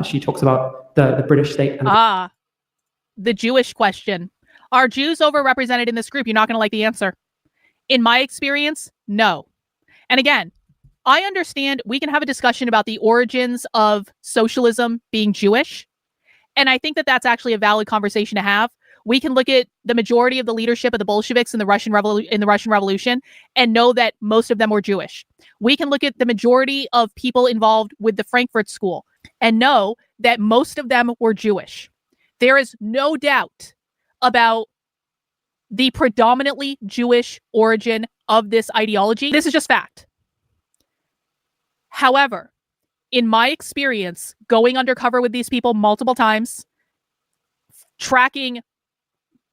she talks about the British state. And the Jewish question. Are Jews overrepresented in this group? You're not going to like the answer. In my experience, no. And again, I understand we can have a discussion about the origins of socialism being Jewish. And I think that that's actually a valid conversation to have. We can look at the majority of the leadership of the Bolsheviks in the Russian Revolution and know that most of them were Jewish. We can look at the majority of people involved with the Frankfurt School and know that most of them were Jewish. There is no doubt about the predominantly Jewish origin of this ideology. This is just fact. However, in my experience, going undercover with these people multiple times, tracking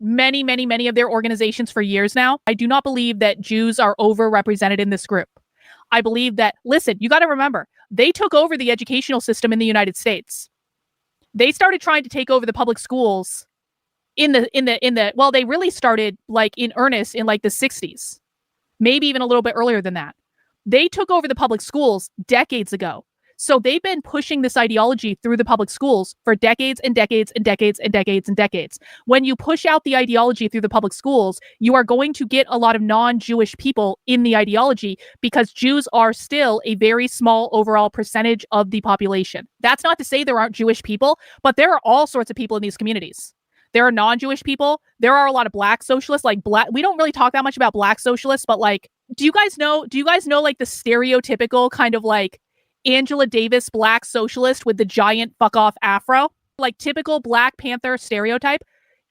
many of their organizations for years now, I do not believe that Jews are overrepresented in this group. I believe that, listen, you got to remember, they took over the educational system in the United States. They started trying to take over the public schools well, they really started like in earnest in like the 60s, maybe even a little bit earlier than that. They took over the public schools decades ago. So they've been pushing this ideology through the public schools for decades and decades and decades and decades and decades. When you push out the ideology through the public schools, you are going to get a lot of non-Jewish people in the ideology because Jews are still a very small overall percentage of the population. That's not to say there aren't Jewish people, but there are all sorts of people in these communities. There are non-Jewish people. There are a lot of black socialists, we don't really talk that much about black socialists, but like, do you guys know like the stereotypical kind of like Angela Davis black socialist with the giant fuck off afro? Like typical Black Panther stereotype.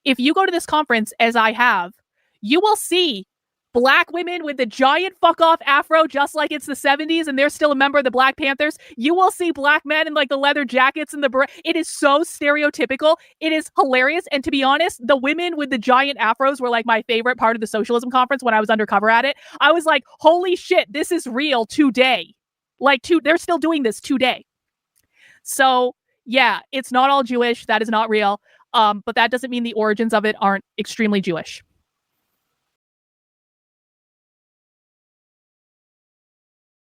If you go to this conference, as I have, you will see black women with the giant fuck off afro, just like it's the 70s and they're still a member of the Black Panthers. You will see black men in like the leather jackets and it is so stereotypical. It is hilarious. And to be honest, the women with the giant afros were like my favorite part of the Socialism conference when I was undercover at it. I was like, holy shit, this is real today. They're still doing this today. So yeah, it's not all Jewish. That is not real. But that doesn't mean the origins of it aren't extremely Jewish.